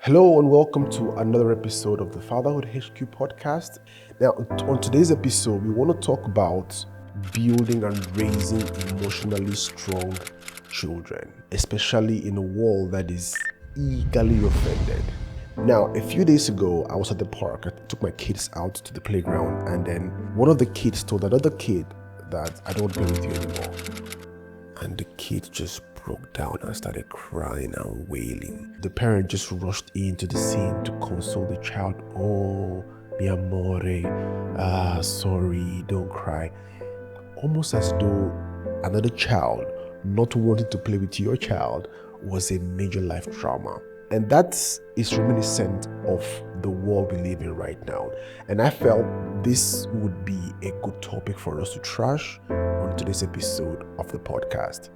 Hello and welcome to another episode of the Fatherhood HQ podcast. Now, on today's episode, we want to talk about building and raising emotionally strong children, especially in a world that is eagerly offended. Now, a few days ago, I was at the park. I took my kids out to the playground, and then one of the kids told another kid that I don't play with you anymore. And the kid just broke down and started crying and wailing. The parent just rushed into the scene to console the child. Oh, mi amore, sorry, don't cry. Almost as though another child not wanting to play with your child was a major life trauma. And that is reminiscent of the world we live in right now. And I felt this would be a good topic for us to trash on today's episode of the podcast.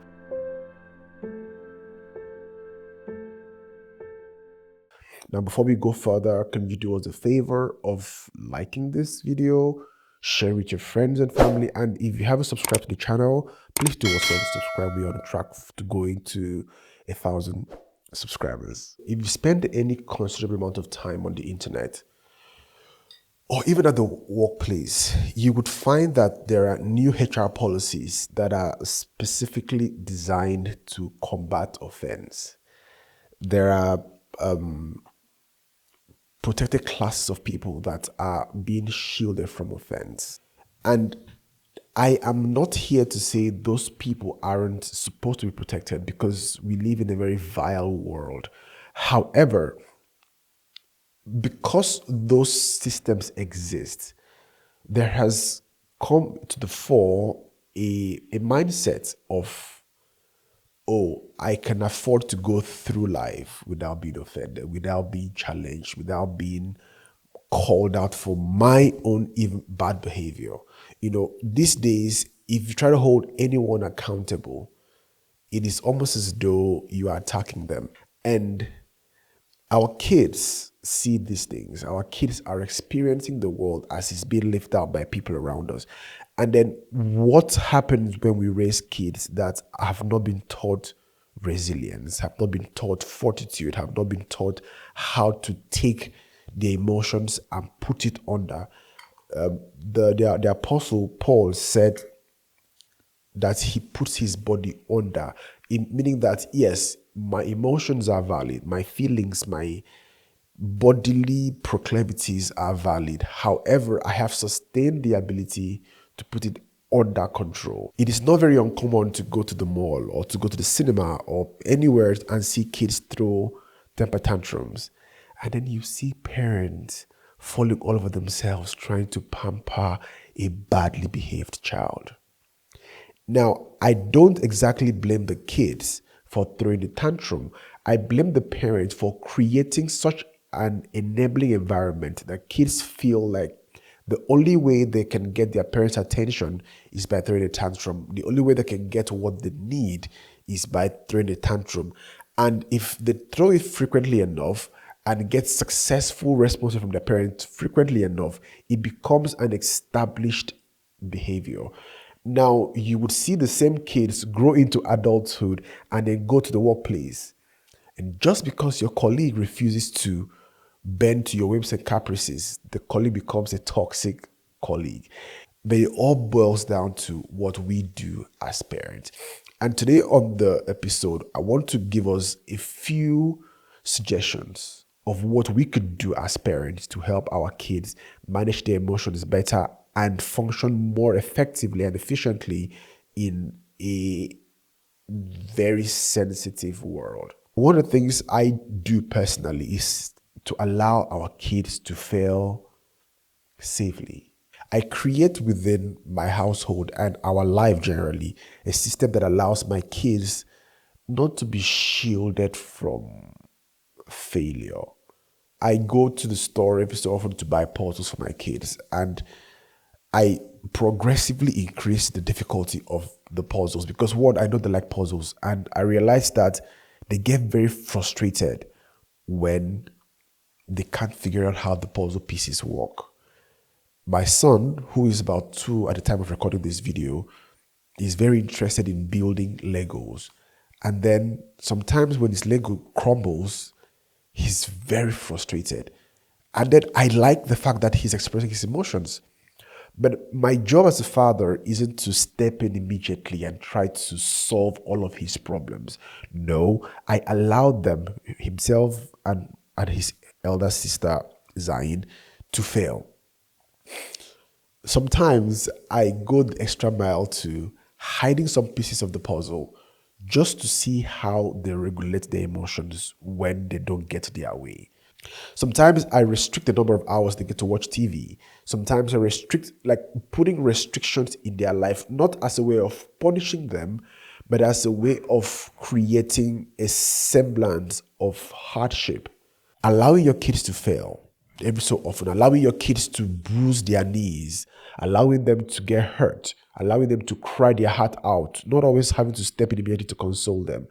Now, before we go further, can you do us a favor of liking this video, share with your friends and family, and if you haven't subscribed to the channel, please do also subscribe. We're on track to going to 1,000 subscribers. If you spend any considerable amount of time on the internet, or even at the workplace, you would find that there are new HR policies that are specifically designed to combat offense. There are protected classes of people that are being shielded from offense. And I am not here to say those people aren't supposed to be protected, because we live in a very vile world. However, because those systems exist, there has come to the fore a mindset of, oh, I can afford to go through life without being offended, without being challenged, without being called out for my own even bad behavior. You know, these days, if you try to hold anyone accountable, it is almost as though you are attacking them. And our kids see these things. Our kids are experiencing the world as it's being lived out by people around us. And then what happens when we raise kids that have not been taught resilience, have not been taught fortitude, have not been taught how to take the emotions and put it under? The apostle Paul said that he puts his body under, meaning that, yes, my emotions are valid, my feelings, my bodily proclivities are valid. However, I have sustained the ability to put it under control. It is not very uncommon to go to the mall or to go to the cinema or anywhere and see kids throw temper tantrums. And then you see parents falling all over themselves trying to pamper a badly behaved child. Now, I don't exactly blame the kids for throwing the tantrum. I blame the parents for creating such an enabling environment that kids feel like the only way they can get their parents' attention is by throwing a tantrum. The only way they can get what they need is by throwing a tantrum. And if they throw it frequently enough and get successful responses from their parents frequently enough, it becomes an established behavior. Now, you would see the same kids grow into adulthood and then go to the workplace. And just because your colleague refuses to bend to your whims and caprices, the colleague becomes a toxic colleague. But it all boils down to what we do as parents. And today on the episode, I want to give us a few suggestions of what we could do as parents to help our kids manage their emotions better and function more effectively and efficiently in a very sensitive world. One of the things I do personally is to allow our kids to fail safely. I create within my household and our life generally a system that allows my kids not to be shielded from failure. I go to the store every so often to buy puzzles for my kids, and I progressively increase the difficulty of the puzzles because, one, I know they like puzzles, and I realize that they get very frustrated when they can't figure out how the puzzle pieces work. My son, who is about 2 at the time of recording this video, is very interested in building Legos. And then sometimes when his Lego crumbles, he's very frustrated. And then I like the fact that he's expressing his emotions. But my job as a father isn't to step in immediately and try to solve all of his problems. No, I allowed them, himself and his elder sister, Zain, to fail. Sometimes I go the extra mile to hiding some pieces of the puzzle just to see how they regulate their emotions when they don't get their way. Sometimes I restrict the number of hours they get to watch TV. Sometimes I restrict, like putting restrictions in their life, not as a way of punishing them, but as a way of creating a semblance of hardship. Allowing your kids to fail every so often, allowing your kids to bruise their knees, allowing them to get hurt, allowing them to cry their heart out, not always having to step in immediately to console them,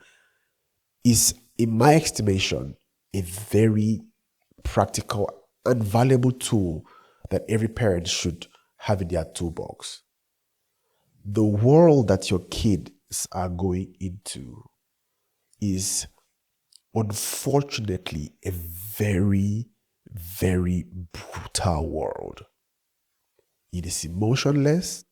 is, in my estimation, a very practical and valuable tool that every parent should have in their toolbox. The world that your kids are going into is unfortunately a very, very brutal world. It is emotionless.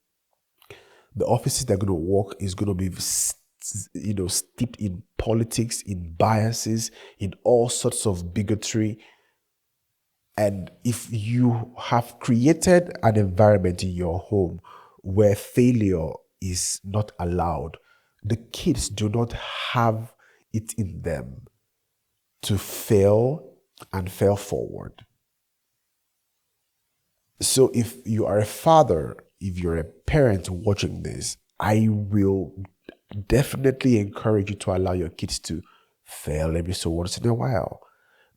The offices they're going to work is going to be, steeped in politics, in biases, in all sorts of bigotry. And if you have created an environment in your home where failure is not allowed, the kids do not have it in them to fail and fail forward. So if you are a father, if you're a parent watching this, I will definitely encourage you to allow your kids to fail every so once in a while.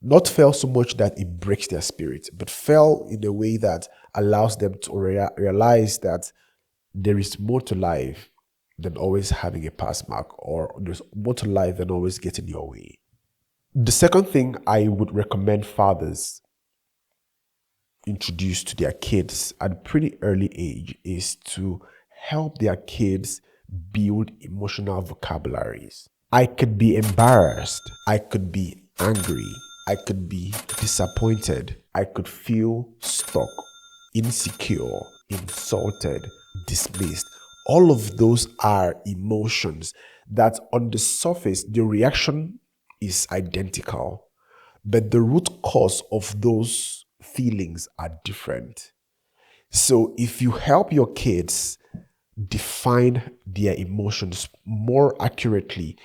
Not fail so much that it breaks their spirit, but fail in a way that allows them to realize that there is more to life than always having a pass mark, or there's more to life than always getting your way. The second thing I would recommend fathers introduce to their kids at a pretty early age is to help their kids build emotional vocabularies. I could be embarrassed. I could be angry. I could be disappointed. I could feel stuck, insecure, insulted, dismissed. All of those are emotions that on the surface, the reaction is identical, but the root cause of those feelings are different. So if you help your kids define their emotions more accurately,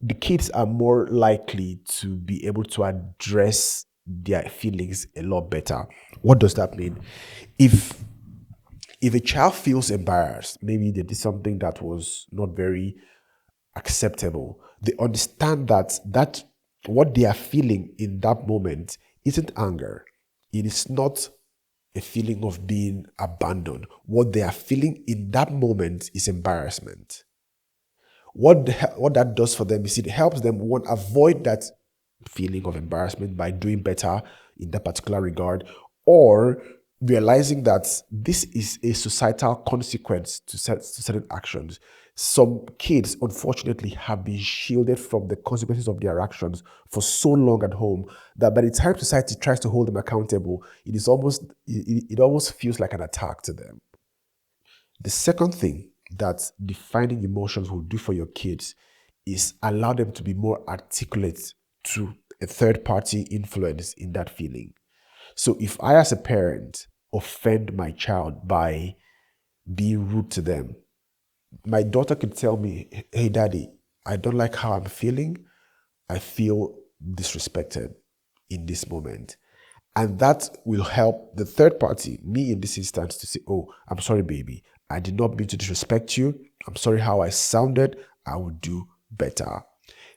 the kids are more likely to be able to address their feelings a lot better. What does that mean? If a child feels embarrassed, maybe they did something that was not very acceptable, they understand that what they are feeling in that moment isn't anger. It is not a feeling of being abandoned. What they are feeling in that moment is embarrassment. What that does for them is it helps them, one, avoid that feeling of embarrassment by doing better in that particular regard, or realizing that this is a societal consequence to certain actions. Some kids, unfortunately, have been shielded from the consequences of their actions for so long at home that by the time society tries to hold them accountable, it almost feels like an attack to them. The second thing that defining emotions will do for your kids is allow them to be more articulate to a third party influence in that feeling. So if I, as a parent, offend my child by being rude to them, my daughter could tell me, "Hey, daddy, I don't like how I'm feeling. I feel disrespected in this moment." And that will help the third party, me in this instance, to say, "Oh, I'm sorry, baby. I did not mean to disrespect you. I'm sorry how I sounded. I will do better."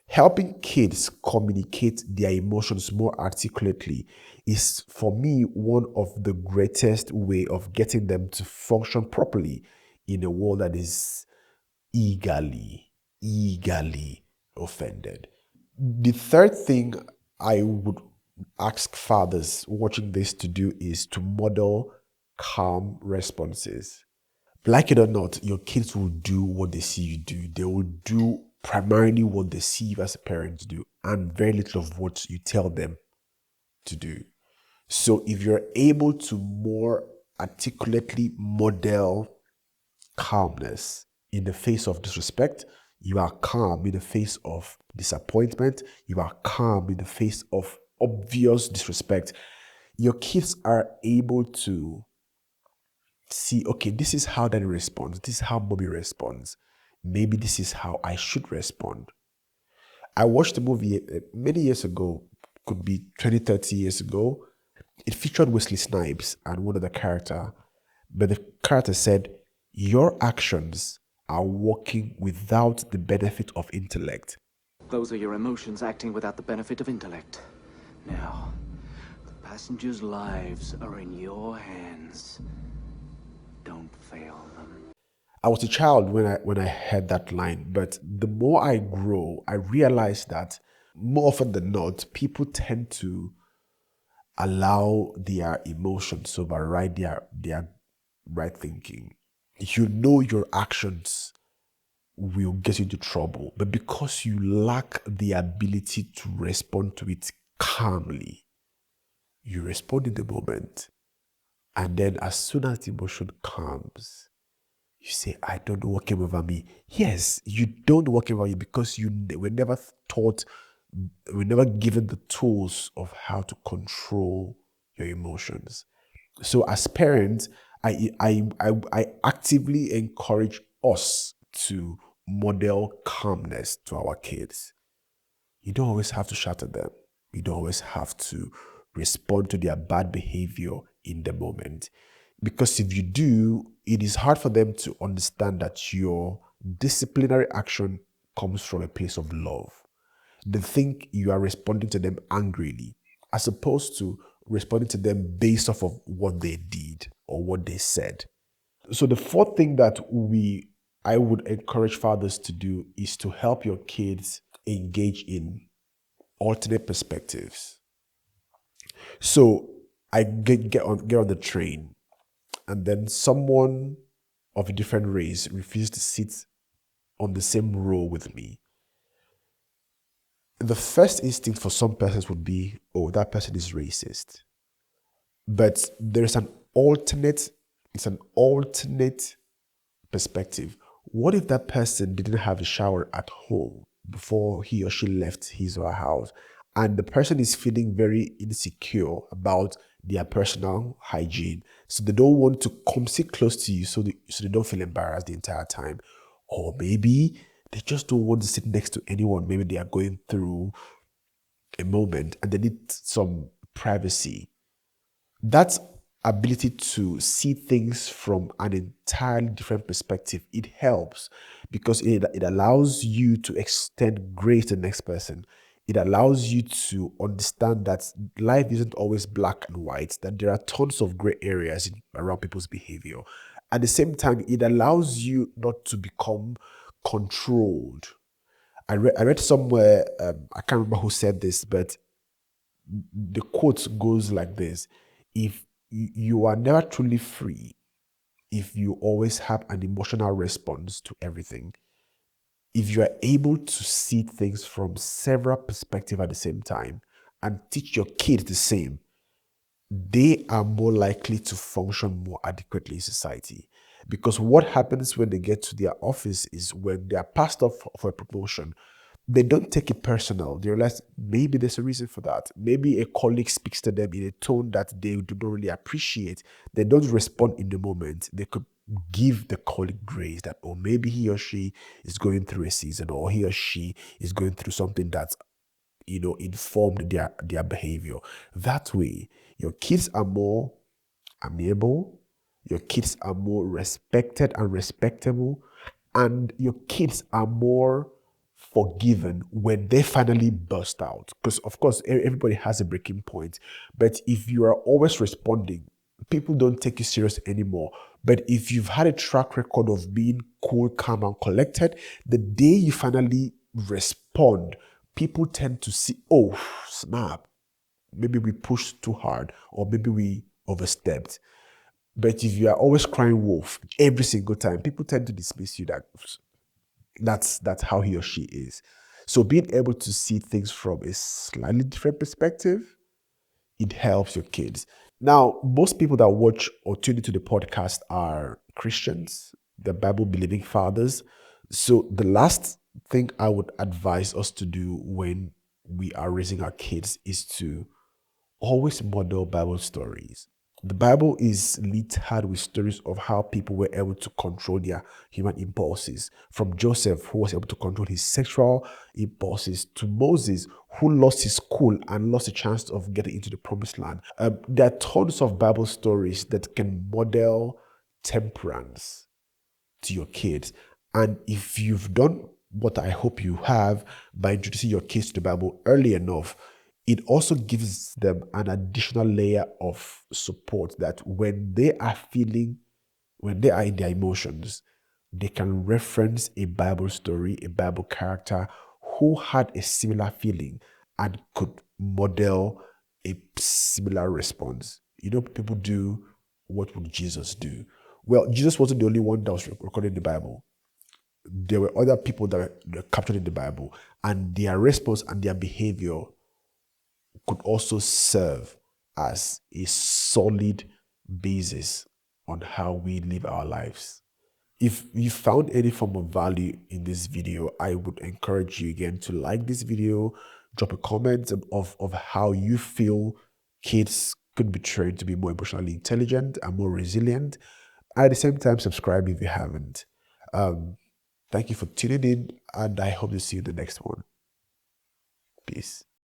Helping kids communicate their emotions more articulately is, for me, one of the greatest way of getting them to function properly in a world that is eagerly offended. The third thing I would ask fathers watching this to do is to model calm responses. Like it or not, your kids will do what they see you do. They will do primarily what they see you as a parent do, and very little of what you tell them. to do. So if you're able to more articulately model calmness in the face of disrespect, you are calm in the face of disappointment, you are calm in the face of obvious disrespect, your kids are able to see, okay, this is how daddy responds, this is how mommy responds. Maybe this is how I should respond. I watched a movie many years ago, could be 20, 30 years ago. It featured Wesley Snipes and one of the character, but the character said, your actions are working without the benefit of intellect. Those are your emotions acting without the benefit of intellect. Now, the passengers' lives are in your hands. Don't fail them. I was a child when I heard that line, but the more I grow, I realize that more often than not, people tend to allow their emotions to override their right thinking. You know your actions will get you into trouble, but because you lack the ability to respond to it calmly, you respond in the moment, and then as soon as the emotion comes, you say, I don't know what came over me. Yes, you don't know what came over you because you were never taught, were never given the tools of how to control your emotions. So as parents, I actively encourage us to model calmness to our kids. You don't always have to shout at them. You don't always have to respond to their bad behavior in the moment. Because if you do, it is hard for them to understand that your disciplinary action comes from a place of love. They think you are responding to them angrily, as opposed to responding to them based off of what they did or what they said. So the fourth thing that I would encourage fathers to do is to help your kids engage in alternate perspectives. So I get on the train, and then someone of a different race refused to sit on the same row with me. The first instinct for some persons would be, oh, that person is racist. But there's it's an alternate perspective. What if that person didn't have a shower at home before he or she left his or her house? And the person is feeling very insecure about their personal hygiene. So they don't want to come sit close to you so they don't feel embarrassed the entire time. Or maybe they just don't want to sit next to anyone. Maybe they are going through a moment and they need some privacy. That ability to see things from an entirely different perspective, it helps because it allows you to extend grace to the next person. It allows you to understand that life isn't always black and white, that there are tons of gray areas around people's behavior. At the same time, it allows you not to become controlled. I read somewhere, I can't remember who said this, but the quote goes like this: if you are never truly free, if you always have an emotional response to everything, if you are able to see things from several perspectives at the same time and teach your kids the same, they are more likely to function more adequately in society. Because what happens when they get to their office is when they are passed off for a promotion, they don't take it personal. They realize maybe there's a reason for that. Maybe a colleague speaks to them in a tone that they do not really appreciate. They don't respond in the moment. They could give the colleague grace that, or maybe he or she is going through a season, or he or she is going through something that's informed their behavior. That way, your kids are more amiable, your kids are more respected and respectable, and your kids are more forgiven when they finally burst out. Because, of course, everybody has a breaking point. But if you are always responding, people don't take you serious anymore. But if you've had a track record of being cool, calm, and collected, the day you finally respond, people tend to see, oh, snap, maybe we pushed too hard, or maybe we overstepped. But if you are always crying wolf every single time, people tend to dismiss you. That's how he or she is. So being able to see things from a slightly different perspective it helps your kids. Now, most people that watch or tune into the podcast are Christians, the Bible believing fathers. So, the last thing I would advise us to do when we are raising our kids is to always model Bible stories. The Bible is littered with stories of how people were able to control their human impulses. From Joseph, who was able to control his sexual impulses, to Moses, who lost his cool and lost a chance of getting into the promised land. There are tons of Bible stories that can model temperance to your kids. And if you've done what I hope you have by introducing your kids to the Bible early enough, it also gives them an additional layer of support that when they are in their emotions, they can reference a Bible story, a Bible character who had a similar feeling and could model a similar response. You know, people do, what would Jesus do? Well, Jesus wasn't the only one that was recorded in the Bible. There were other people that were captured in the Bible, and their response and their behavior could also serve as a solid basis on how we live our lives. If you found any form of value in this video, I would encourage you again to like this video, drop a comment of how you feel kids could be trained to be more emotionally intelligent and more resilient. At the same time, subscribe if you haven't. Thank you for tuning in, and I hope to see you in the next one. Peace.